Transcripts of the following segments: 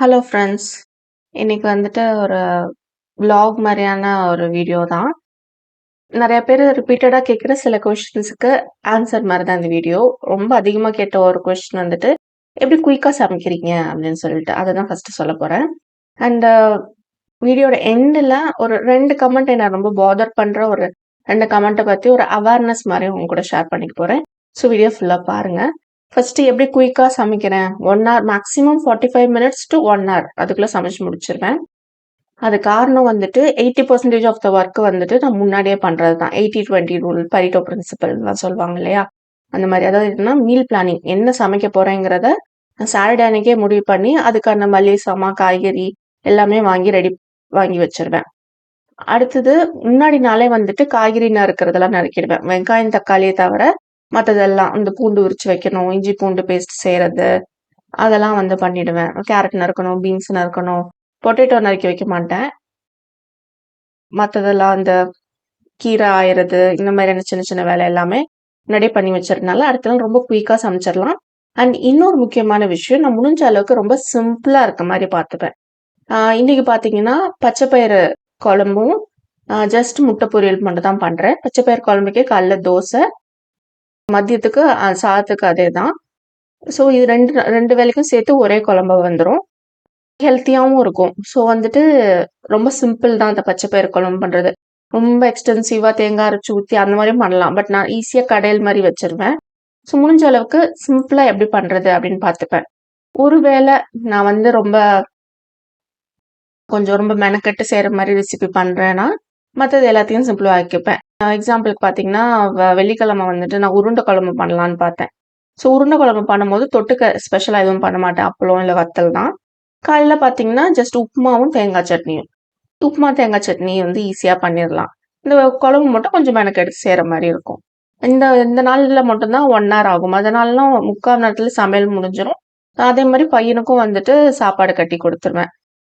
Hello friends. இன்னைக்கு வந்துட்டு ஒரு vlog மாரியான ஒரு வீடியோ தான். நெறைய பேரு ரிப்பீட்டடா கேட்குற சில கொஸ்டின்ஸ்க்கு ஆன்சர் மாரி தான் இந்த வீடியோ. ரொம்ப அதிகமா கேட்ட ஒரு கொஸ்டின் வந்துட்டு, "எப்படி குயிக்கா சமைக்கிறீங்க?" அப்படின்னு சொல்லிட்டு. அததான் ஃபர்ஸ்ட்டு சொல்லப் போறேன். அண்ட் வீடியோட எண்டுல ஒரு 2 கமெண்ட் என்ன ரொம்ப பாதர் பண்ற ஒரு 2 கமெண்ட்ட பத்தி ஒரு அவேர்னஸ் மாரி உங்க கூட ஷேர் பண்ணிக்க போறேன். ஸோ வீடியோ ஃபுல்லா பாருங்க. ஃபர்ஸ்ட்டு எப்படி குயிக்கா சமைக்கிறேன்? 1 hour maximum 45 minutes to 1 hour அதுக்குள்ள சமைச்சு முடிச்சிருவேன். அது காரணம் வந்துட்டு 80% ஆஃப் த ஒர்க் வந்துட்டு நான் முன்னாடியே பண்றது தான். 80-20 ரூல், பரீட்டோ பிரின்சிபல்ன்லாம் சொல்லுவாங்க இல்லையா? அந்த மாரி. அதாவது என்னன்னா மீல் பிளானிங். என்ன சமைக்க போறேங்கிறத நான் சாட்டர்டே அன்னைக்கே முடிவு பண்ணி, அதுக்கான மளிகை சாமான், காய்கறி எல்லாமே வாங்கி வச்சுருவேன். அடுத்தது முன்னாடி நாளே வந்துட்டு காய்கறி நறுக்கிறதெல்லாம் நறுக்கிடுவேன். வெங்காயம், தக்காளிய தவிர மத்ததெல்லாம் இந்த பூண்டு உரிச்சு வைக்கணும், இஞ்சி பூண்டு பேஸ்ட் செய்றது, அதெல்லாம் வந்து பண்ணிடுவேன். கேரட் நறுக்கணும், பீன்ஸ் நறுக்கணும், பொட்டேட்டோ நறுக்கி வைக்க மாட்டேன். மத்ததெல்லாம் இந்த கீரை ஆயிறது, இந்த மாதிரியான சின்ன சின்ன வேலை எல்லாமே முன்னாடியே பண்ணி வச்சறதுனால, அடுத்த நாள் ரொம்ப குயிக்கா சமைச்சிடலாம். அண்ட் இன்னொரு முக்கியமான விஷயம், நான் முடிஞ்ச அளவுக்கு ரொம்ப சிம்பிளா இருக்க மாரி பார்த்துப்பேன். இன்னைக்கு பார்த்தீங்கன்னா, பச்சை பயிறு குழம்பும், ஜஸ்ட் முட்டை பொரியல் மட்டும் தான் பண்றேன். பச்சை பயிறு குழம்புக்கே காலைல தோசை, மதியத்துக்கு சாதத்துக்கு அதேதான். ஸோ இது 2 வேளைக்கும் சேர்த்து ஒரே குழம்பா வந்துரும். ஹெல்த்தியாவும் இருக்கும். ஸோ வந்துட்டு ரொம்ப சிம்பிள் தான் அந்த பச்சை பயிறு குழம்பு பண்றது. ரொம்ப எக்ஸ்டென்சிவா தேங்காய் அரைச்சு ஊத்தி அந்த மாரியும் பண்ணலாம். பட் நான் ஈஸியா கடையல் மாரி வச்சுருவேன். ஸோ முடிஞ்ச அளவுக்கு சிம்பிளா எப்படி பண்றது அப்படின்னு பார்த்துப்பேன். ஒரு வேளை நான் வந்து ரொம்ப மெனக்கெட்டு செய்ற மாரி ரெசிபி பண்றேன்னா, மத்தது எல்லாத்தையும் சிம்பிளா ஆக்கிப்பேன். எக்ஸாம்பிளுக்கு பார்த்தீங்கன்னா, வெள்ளிக்கிழமை வந்துட்டு நான் உருண்டை குழம்பு பண்ணலான்னு பார்த்தேன். ஸோ உருண்டை குழம்பு பண்ணும்போது தொட்டுக்க ஸ்பெஷலா எதுவும் பண்ண மாட்டேன். அப்பளம் இல்ல வத்தல் தான். காலைல பார்த்தீங்கன்னா, ஜஸ்ட் உப்புமாவும், தேங்காய் சட்னியும். உப்புமா, தேங்காய் சட்னி வந்து ஈஸியா பண்ணிரலாம். இந்த குழம்பு மட்டும் கொஞ்சம் மெனக்கெடுத்து செய்ற மாரி இருக்கும். இந்த இந்த நாள்ல மட்டும் தான் 1 ஹவர் ஆகும். மத்த நாள்லாம் 3/4 மணி நேரத்துல சமையல் முடிஞ்சிரும். அதே மாரி பையனுக்கும் வந்துட்டு சாப்பாடு கட்டி குடுத்துருவேன்.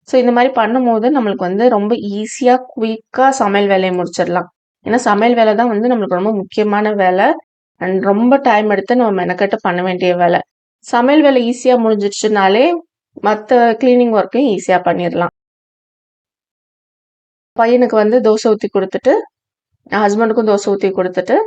ஸோ இந்த மாரி பண்ணும்போது நம்மளுக்கு வந்து ரொம்ப ஈஸியா, குயிக்கா சமையல் வேலைய முடிச்சிடலாம். ஏன்னா சமையல் வேலை தான் வந்து நம்மளுக்கு ரொம்ப முக்கியமான வேலை. அண்ட் ரொம்ப டைம் எடுத்து நம்ம மெனக்கெட்டு பண்ண வேண்டிய வேலை. சமையல் வேலை ஈஸியா முடிஞ்சிருச்சுனாலே, மத்த கிளீனிங் ஒர்க்கையும் ஈஸியா பண்ணிரலாம். பையனுக்கு வந்து தோசை ஊத்தி குடுத்துட்டு, ஹஸ்பண்டுக்கும் தோசை ஊத்தி குடுத்துட்டு,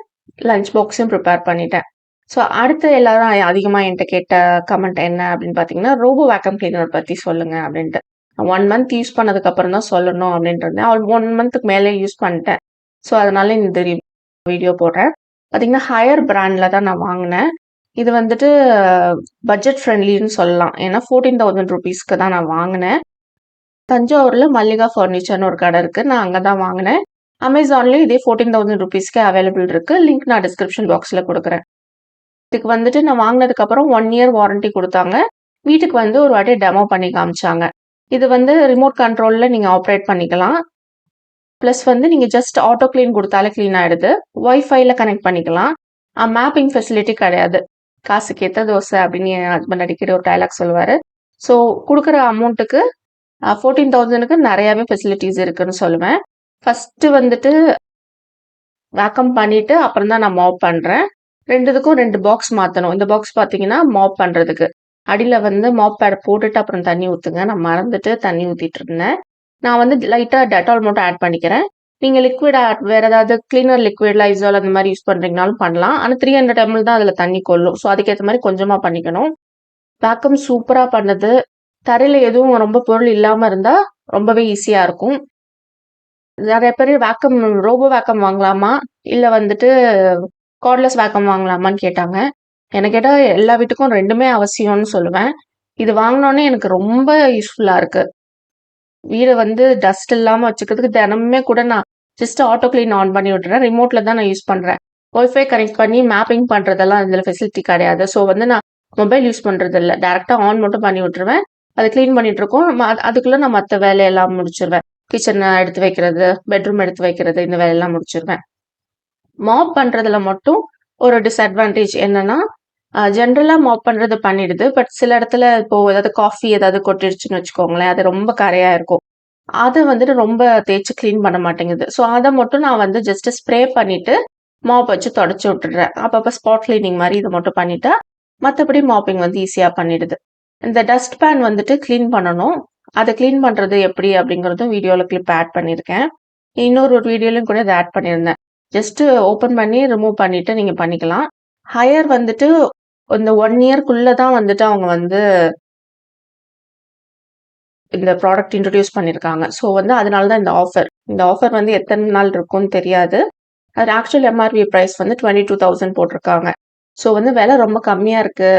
லஞ்ச் பாக்ஸையும் ப்ரிப்பேர் பண்ணிட்டேன். ஸோ அடுத்து எல்லாரும் அதிகமா என்ட்ட கேட்ட கமெண்ட் என்ன அப்படின்னு பார்த்தீங்கன்னா, ரோபோ வேக்கம் கிளீனர் பத்தி சொல்லுங்க அப்படின்ட்டு. 1 மந்த் யூஸ் பண்ணதுக்கு அப்புறம் தான் சொல்லணும் அப்படின்ட்டு இருந்தேன். 1 மந்த்துக்கு மேலே யூஸ் பண்ணிட்டேன். ஸோ அதனால இந்த வீடியோ போடுறேன். பார்த்தீங்கன்னா, ஹையர் பிராண்ட்ல தான் நான் வாங்குனேன். இது வந்துட்டு பட்ஜெட் ஃப்ரெண்ட்லின்னு சொல்லலாம். ஏன்னா 14,000 ரூபீஸ்க்கு தான் நான் வாங்குனேன். தஞ்சாவூர்ல மல்லிகா ஃபர்னிச்சர்னு ஒரு கடை இருக்கு. நான் அங்க தான் வாங்குனேன். அமேசான்லயும் இதே 14,000 ரூபீஸ்க்கே அவைலபிள் இருக்கு. லிங்க் நான் டிஸ்கிரிப்ஷன் பாக்ஸ்ல குடுக்குறேன். இதுக்கு வந்துட்டு நான் வாங்குனதுக்கு அப்புறம் 1 இயர் வாரண்டி குடுத்தாங்க. வீட்டுக்கு வந்து ஒரு வாட்டி டெமோ பண்ணி காமிச்சாங்க. இது வந்து ரிமோட் கண்ட்ரோல்ல நீங்க ஆப்பரேட் பண்ணிக்கலாம். பிளஸ் வந்து நீங்க ஜஸ்ட் ஆட்டோ கிளீன் குடுத்தாலே கிளீன் ஆயிடுது. வைஃபைல கனெக்ட் பண்ணிக்கலாம். மேப்பிங் ஃபெசிலிட்டி கிடையாது. "காசுக்கு ஏத்த தோசை" அப்படின்னு என் ஹஸ்பண்ட் அடிக்கடி ஒரு டயலாக் சொல்லுவாரு. ஸோ குடுக்குற அமௌண்ட்டுக்கு 14,000க்கு நெறையாவே ஃபெசிலிட்டீஸ் இருக்குன்னு சொல்லுவேன். ஃபர்ஸ்ட்டு வந்துட்டு வேக்கம் பண்ணிட்டு, அப்புறம் தான் நான் மாப் பண்றேன். 2க்கும் 2 பாக்ஸ் மாத்தணும். இந்த பாக்ஸ் பார்த்தீங்கன்னா, மாப் பண்றதுக்கு. அடியில வந்து மாப் பேட் போட்டுட்டு அப்புறம் தண்ணி ஊத்துங்க. நான் மறந்துட்டு தண்ணி ஊத்திட்டு இருந்தேன். நான் வந்து லைட்டா டெட்டால் மட்டும் ஆட் பண்ணிக்கிறேன். நீங்க லிக்விட் வேற ஏதாவது கிளீனர் லிக்விட், லைசால் அந்த மாரி யூஸ் பண்றீங்கனாலும் பண்ணலாம். ஆனா 300 ml தான் அதுல தண்ணி கொள்ளும். ஸோ அதுக்கேத்த மாரி கொஞ்சமா பண்ணிக்கணும். வேக்கம் சூப்பரா பண்ணுது. தரையில எதுவும் ரொம்ப பொருள் இல்லாம இருந்தா ரொம்பவே ஈஸியா இருக்கும். நெறைய பேரு ரோபோ வேக்கம் வாங்கலாமா? இல்ல வந்துட்டு கார்ட்லெஸ் வேக்கம் வாங்கலாமான்னு கேட்டாங்க. என்ன கேட்டா எல்லா வீட்டுக்கும் 2மே அவசியம்னு சொல்லுவேன். இது வாங்குனோனே எனக்கு ரொம்ப யூஸ்ஃபுல்லா இருக்கு. வீட வந்து டஸ்ட் இல்லாம வச்சுக்கிறதுக்கு தினமுமே கூட நான் ஜஸ்ட் ஆட்டோ கிளீன் ஆன் பண்ணி விட்டுறேன். ரிமோட்ல தான் நான் யூஸ் பண்றேன். வைஃபை கனெக்ட் பண்ணி மேப்பிங் பண்றதெல்லாம் இதுல ஃபெசிலிட்டி கிடையாது. ஸோ வந்து நான் மொபைல் யூஸ் பண்றது இல்ல. டைரக்ட்டா ஆன் மட்டும் பண்ணி விட்டுருவேன். அது கிளீன் பண்ணிட்டு இருக்கோம். அதுக்குள்ள நான் மத்த வேலையெல்லாம் முடிச்சிருவேன். கிச்சன் எடுத்து வைக்கிறது, பெட்ரூம் எடுத்து வைக்கிறது, இந்த வேலையெல்லாம் முடிச்சிருவேன். மாப் பண்றதுல மட்டும் ஒரு டிஸ்அட்வான்டேஜ் என்னன்னா, ஜென்ரலா மாப் பண்றது பண்ணிடுது. பட் சில இடத்துல இப்போ ஏதாவது காஃபி ஏதாவது கொட்டிடுச்சுன்னு வச்சுக்கோங்களேன், அது ரொம்ப கரையா இருக்கும். அத வந்துட்டு ரொம்ப தேய்ச்சு கிளீன் பண்ண மாட்டேங்குது. ஸோ அத மட்டும் நான் வந்து ஜஸ்ட் ஸ்ப்ரே பண்ணிட்டு, மாப் வச்சு தொடச்சு விட்டுடுறேன். அப்பப்ப ஸ்பாட் கிளீனிங் மாரி இத மட்டும் பண்ணிட்டா, மத்தபடி மாப்பிங் வந்து ஈஸியா பண்ணிடுது. இந்த டஸ்ட் பேன் வந்துட்டு கிளீன் பண்ணணும். அத கிளீன் பண்றது எப்படி அப்படிங்கிறதும் வீடியோல கிளிப் ஆட் பண்ணியிருக்கேன். இன்னொரு ஒரு வீடியோலயும் கூட இத ஆட் பண்ணியிருந்தேன். ஜஸ்ட் ஓப்பன் பண்ணி ரிமூவ் பண்ணிட்டு நீங்க பண்ணிக்கலாம். ஹையர் வந்துட்டு இந்த 1 இயர்க்குள்ள தான் வந்துட்டு அவங்க வந்து இந்த ப்ராடக்ட் இன்ட்ரோடியூஸ் பண்ணியிருக்காங்க. ஸோ வந்து அதனால தான் இந்த ஆஃபர். இந்த ஆஃபர் வந்து எத்தன நாள் இருக்கும்னு தெரியாது. அது ஆக்சுவல் எம்ஆர்பி பிரைஸ் வந்து 22,000 போட்டிருக்காங்க. ஸோ வந்து விலை ரொம்ப கம்மியா இருக்கு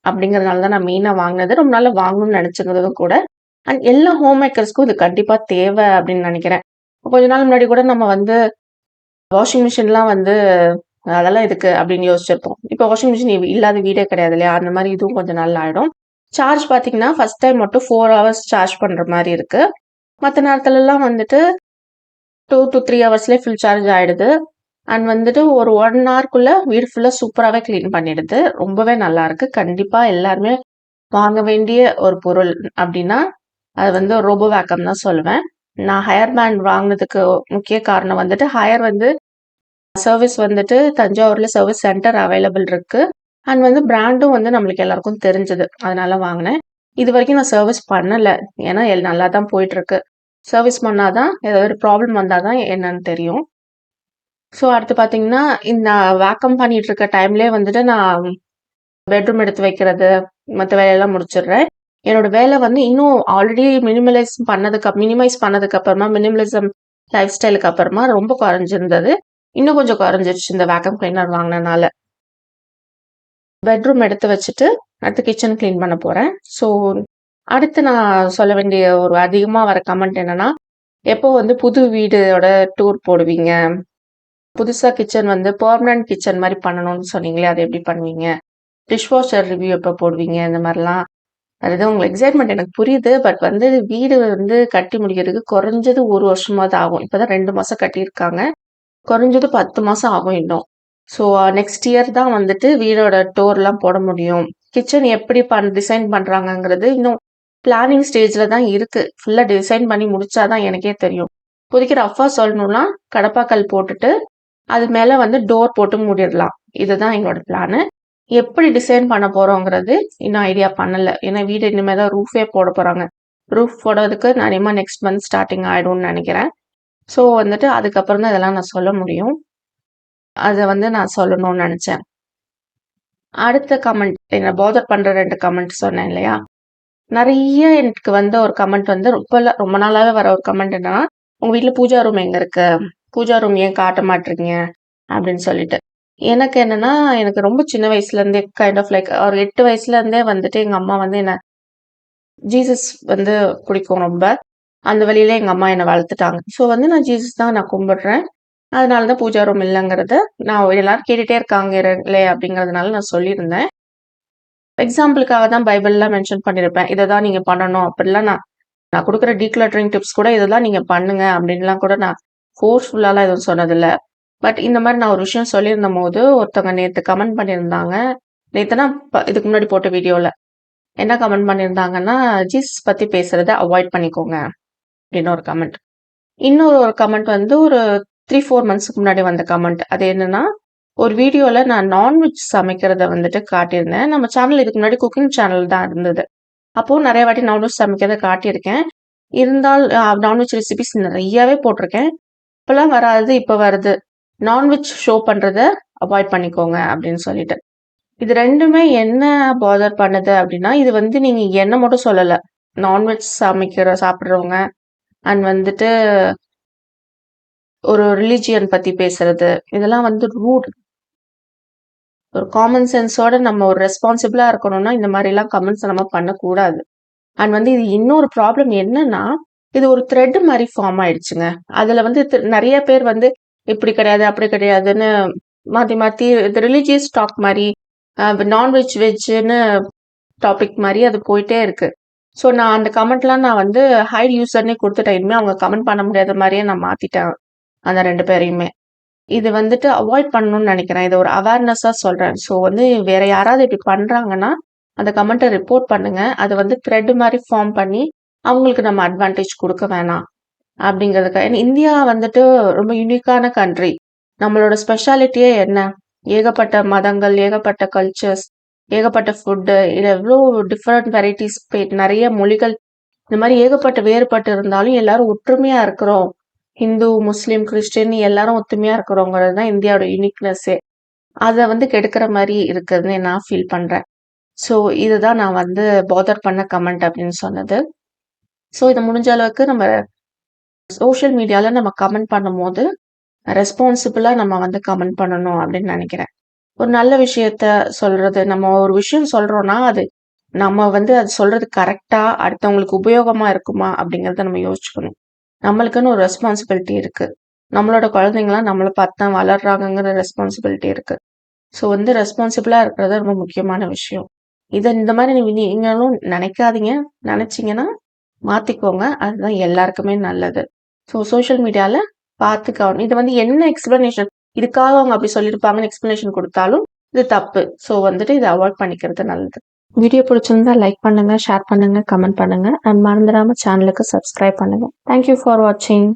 அப்படிங்கிறதுனால தான் நான் மெயினா வாங்குனது. ரொம்ப நாளா வாங்கணும்னு நினைச்சிருந்ததும் கூட. அண்ட் எல்லா ஹோம் மேக்கர்ஸ்க்கும் இது கண்டிப்பா தேவை அப்படின்னு நினைக்கிறேன். கொஞ்ச நாள் முன்னாடி கூட நம்ம வந்து வாஷிங் மிஷின்லாம் வந்து அதெல்லாம் எதுக்கு அப்படின்னு யோசிச்சிருப்போம். இப்போ வாஷிங் மிஷின் இல்லாத வீடே கிடையாது இல்லையா? அந்த மாதிரி இதுவும் கொஞ்சம் நாள் ஆயிடும். சார்ஜ் பார்த்தீங்கன்னா, ஃபர்ஸ்ட் டைம் மட்டும் 4 ஹவர்ஸ் சார்ஜ் பண்ற மாரி இருக்கு. மத்த நேரத்துலலாம் வந்துட்டு 2 to 3 ஹவர்ஸ்லயே ஃபுல் சார்ஜ் ஆயிடுது. அண்ட் வந்துட்டு ஒரு 1 ஹவர்க்குள்ள வீடு ஃபுல்லா சூப்பராவே கிளீன் பண்ணிடுது. ரொம்பவே நல்லா இருக்கு. கண்டிப்பா எல்லாருமே வாங்க வேண்டிய ஒரு பொருள் அப்படின்னா, அது வந்து ரோபோ வேக்கம் தான் சொல்லுவேன். நான் ஹையர் பேண்ட் வாங்குனதுக்கு முக்கிய காரணம் வந்துட்டு, ஹையர் வந்து சர்வீஸ் வந்துட்டு தஞ்சாவூர்ல சர்வீஸ் சென்டர் அவைலபிள் இருக்கு. அண்ட் வந்து பிராண்டும் வந்து நம்மளுக்கு எல்லாருக்கும் தெரிஞ்சது. அதனால வாங்குனேன். இதுவரைக்கும் நான் சர்வீஸ் பண்ணல. ஏன்னா நல்லா தான் போயிட்டுருக்கு. சர்வீஸ் பண்ணா தான் ஏதாவது ப்ராப்ளம் வந்தா தான் என்னன்னு தெரியும். ஸோ அடுத்து பார்த்தீங்கன்னா, இந்த வேக்கம் பண்ணிட்டு இருக்க டைம்லயே வந்துட்டு நான் பெட்ரூம் எடுத்து வைக்கிறது, மத்த வேலையெல்லாம் முடிச்சிடுறேன். என்னோட வேலை வந்து இன்னும் ஆல்ரெடி மினிமைஸ் பண்ணதுக்கு அப்புறமா, மினிமலிசம் லைஃப் ஸ்டைலுக்கு அப்புறமா ரொம்ப குறைஞ்சிருந்தது. இன்னும் கொஞ்சம் குறைஞ்சிருச்சு இந்த வேக்கம் கிளீனர் வாங்குனனால. பெட்ரூம் எடுத்து வச்சுட்டு, அடுத்து கிச்சன் கிளீன் பண்ண போறேன். ஸோ, அடுத்து நான் சொல்ல வேண்டிய ஒரு அதிகமா வர கமெண்ட் என்னன்னா, எப்போ வந்து புது வீடோட டூர் போடுவீங்க? புதுசா கிச்சன் வந்து பெர்மனன்ட் கிச்சன் மாரி பண்ணணும்னு சொன்னீங்களே, அது எப்படி பண்ணுவீங்க? டிஷ் வாஷர் ரிவ்யூ எப்போ போடுவீங்க? இந்த மாரிலாம். அதுதான் உங்க எக்ஸைட்மெண்ட் எனக்கு புரியுது. பட் வந்து வீடு வந்து கட்டி முடிக்கிறதுக்கு குறைஞ்சது 1 வருஷமாவது ஆகும். இப்பதான் 2 மாசம் கட்டியிருக்காங்க. குறைஞ்சது 10 மாசம் ஆகும் இன்னும். ஸோ நெக்ஸ்ட் இயர் தான் வந்துட்டு வீடோட டோர்லாம் போட முடியும். கிச்சன் எப்படி டிசைன் பண்றாங்கங்கிறது இன்னும் பிளானிங் ஸ்டேஜ்ல தான் இருக்கு. ஃபுல்லா டிசைன் பண்ணி முடிச்சா தான் எனக்கே தெரியும். இப்போதைக்கு ரஃபா சொல்லணும்னா, கடப்பாக்கல் போட்டுட்டு, அது மேல வந்து டோர் போட்டு மூடிடலாம். இதுதான் எங்களோட பிளானு. எப்படி டிசைன் பண்ண போறோங்கிறது இன்னும் ஐடியா பண்ணல. ஏன்னா வீடு இனிமே தான் ரூஃபே போட போறாங்க. ரூஃப் போடுறதுக்கு நிச்சயமா நெக்ஸ்ட் மந்த் ஸ்டார்டிங் ஆயிடும்னு நினைக்கிறேன். ஸோ வந்துட்டு அதுக்கப்புறம் தான் இதெல்லாம் நான் சொல்ல முடியும். அத வந்து நான் சொல்லணும்னு நினைச்சேன். அடுத்த கமெண்ட் என்ன பாதர் பண்ற 2 கமெண்ட் சொன்னேன் இல்லையா? நெறைய எனக்கு வந்த ஒரு கமெண்ட் வந்து ரொம்ப நாளாவே வர ஒரு கமெண்ட் என்னன்னா, "உங்க வீட்ல பூஜா ரூம் எங்க இருக்கு? பூஜா ரூம் ஏன் காட்ட மாட்றீங்க?" அப்படின்னு சொல்லிட்டு. எனக்கு என்னன்னா, எனக்கு ரொம்ப சின்ன வயசுல இருந்தே கைண்ட் ஆஃப் லைக் ஒரு 8 வயசுல இருந்தே வந்துட்டு எங்க அம்மா வந்து என்ன ஜீசஸ் வந்து பிடிக்கும் ரொம்ப. அந்த வழியில எங்க அம்மா என்ன வளர்த்துட்டாங்க. ஸோ வந்து நான் ஜீசஸ் தான் நான் கும்பிடுறேன். அதனால தான் பூஜா ரூம் இல்லங்கிறத நான் எல்லாரும் கேட்டுட்டே இருக்காங்களே அப்படிங்கிறதுனால நான் சொல்லியிருந்தேன். எக்ஸாம்பிளுக்காக தான் பைபிள்லாம் மென்ஷன் பண்ணியிருப்பேன். இத தான் நீங்க பண்ணணும் அப்படிலாம் நான் நான் குடுக்குற டீக்ளட்டரிங் டிப்ஸ் கூட இதெல்லாம் நீங்க பண்ணுங்க அப்படின்லாம் கூட நான் ஃபோர்ஸ்ஃபுல்லாலாம் எதுவும் சொன்னதில்ல. பட் இந்த மாரி நான் ஒரு விஷயம் சொல்லியிருந்தபோது, ஒருத்தவங்க நேத்து கமெண்ட் பண்ணியிருந்தாங்க. நேத்துனா இதுக்கு முன்னாடி போட்ட வீடியோல. என்ன கமெண்ட் பண்ணியிருந்தாங்கன்னா, "ஜீசஸ் பத்தி பேசுறத அவாய்ட் பண்ணிக்கோங்க" அப்படின்னு ஒரு கமெண்ட். இன்னொரு ஒரு கமெண்ட் வந்து ஒரு 3, 4 மந்த்ஸ்க்கு முன்னாடி வந்த கமெண்ட். அது என்னன்னா, ஒரு வீடியோல நான் நான்வெஜ் சமைக்கிறத வந்துட்டு காட்டியிருந்தேன். நம்ம சேனல் இதுக்கு முன்னாடி குக்கிங் சேனல் தான் இருந்தது. அப்போ நெறைய வாட்டி நான்வெஜ் சமைக்கிறத காட்டியிருக்கேன். நான்வெஜ் ரெசிபீஸ் நெறையாவே போட்டிருக்கேன். இப்பலாம் வராதது, இப்ப வருது. நான்வெஜ் ஷோ பண்றத அவாய்ட் பண்ணிக்கோங்க அப்படின்னு சொல்லிட்டு. இது 2மே என்ன பாதர் பண்ணுது அப்படின்னா, இது வந்து நீங்க என்ன மட்டும் சொல்லல. நான்வெஜ் சாப்பிடுறவங்க அண்ட் வந்துட்டு ஒரு ரிலிஜியன் பத்தி பேசுறது. இதெல்லாம் வந்து ரூட். ஒரு காமன் சென்ஸோட நம்ம ஒரு ரெஸ்பான்சிபிளா இருக்கணும்னா, இந்த மாரிலாம் கமெண்ட்ஸ் நம்ம பண்ணக்கூடாது. அண்ட் வந்து இது இன்னொரு ப்ராப்ளம் என்னன்னா, இது ஒரு த்ரெட் மாரி ஃபார்ம் ஆயிடுச்சுங்க. அதுல வந்து நெறைய பேர் வந்து இப்படி கிடையாது, அப்படி கிடையாதுன்னு மாத்தி மாத்தி இது ரிலிஜியஸ் டாக் மாரி, நான்வெஜ், வெஜ்ஜுன்னு டாபிக் மாரி அது போயிட்டே இருக்கு. ஸோ நான் அந்த கமெண்ட்லாம் நான் வந்து ஹைட் யூசர்னே குடுத்துட்டேன். இனிமே அவங்க கமெண்ட் பண்ண முடியாத மாரியே நான் மாத்திட்டேன். அந்த 2 பேரையுமே. இது வந்துட்டு அவாய்ட் பண்ணணும்னு நெனைக்கிறேன். இத ஒரு அவேர்னஸா சொல்றேன். ஸோ வந்து வேற யாராவது இப்படி பண்றாங்கன்னா, அந்த கமெண்ட்ட ரிப்போர்ட் பண்ணுங்க. அது வந்து த்ரெட் மாரி ஃபார்ம் பண்ணி, அவங்களுக்கு நம்ம அட்வான்டேஜ் குடுக்க வேணாம். அப்படிங்கிறதுக்காக ஏன்னா இந்தியா வந்துட்டு ரொம்ப யூனிக்கான கண்ட்ரி. நம்மளோட ஸ்பெஷாலிட்டியே என்ன? ஏகப்பட்ட மதங்கள், ஏகப்பட்ட கல்ச்சர்ஸ். ஏகப்பட்ட ஃபுட்டு, இல்ல எவ்ளோ டிஃபரெண்ட் வெரைட்டிஸ் நெறைய மொழிகள் இந்த மாரி ஏகப்பட்ட வேறுபட்டு இருந்தாலும் எல்லாரும் ஒற்றுமையா இருக்கிறோம். ஹிந்து, முஸ்லீம், கிறிஸ்டின் எல்லாரும் ஒத்துமையா இருக்கிறோங்கிறது தான் இந்தியாவோட யூனிக்னெஸ்ஸே. அத வந்து கெடுக்கிற மாரி இருக்குதுன்னு நான் ஃபீல் பண்றேன். ஸோ இதுதான் நான் வந்து பாதர் பண்ண கமெண்ட் அப்படின்னு சொன்னது. ஸோ இத முடிஞ்ச அளவுக்கு நம்ம சோஷியல் மீடியால நம்ம கமெண்ட் பண்ணும்போது, ரெஸ்பான்சிபிளா நம்ம வந்து கமெண்ட் பண்ணணும் அப்படின்னு நெனைக்கிறேன். ஒரு நல்ல விஷயத்த சொல்றது, நம்ம ஒரு விஷயம் சொல்றோம்னா, அது நம்ம வந்து அது சொல்றது கரெக்ட்டா, அடுத்தவங்களுக்கு உபயோகமா இருக்குமா? அப்படிங்கிறத நம்ம யோசிச்சுக்கணும். நம்மளுக்குன்னு ஒரு ரெஸ்பான்சிபிலிட்டி இருக்கு. நம்மளோட குழந்தைங்கலாம் நம்மள பார்த்து தான் வளர்றாங்கங்கிற ரெஸ்பான்சிபிலிட்டி இருக்கு. ஸோ வந்து ரெஸ்பான்சிபிளா இருக்கிறது ரொம்ப முக்கியமான விஷயம். இந்த மாரி நீங்களும் நினைக்காதீங்க. நினைச்சீங்கன்னா மாத்திக்கோங்க. அதுதான் எல்லாருக்குமே நல்லது. ஸோ சோஷியல் மீடியால பார்த்து இது வந்து என்ன எக்ஸ்ப்ளனேஷன் இதுக்காக அவங்க அப்படி சொல்லியிருப்பாங்கன்னு எக்ஸ்ப்ளனேஷன் குடுத்தாலும், இது தப்பு. ஸோ வந்துட்டு இத அவாய்ட் பண்ணிக்கிறது நல்லது. வீடியோ பிடிச்சிருந்தா லைக் பண்ணுங்க, ஷேர் பண்ணுங்க, கமெண்ட் பண்ணுங்க. அண்ட் மறந்துடாம சேனலுக்கு சப்ஸ்கிரைப் பண்ணுங்க. தேங்க் யூ ஃபார் வாட்சிங்.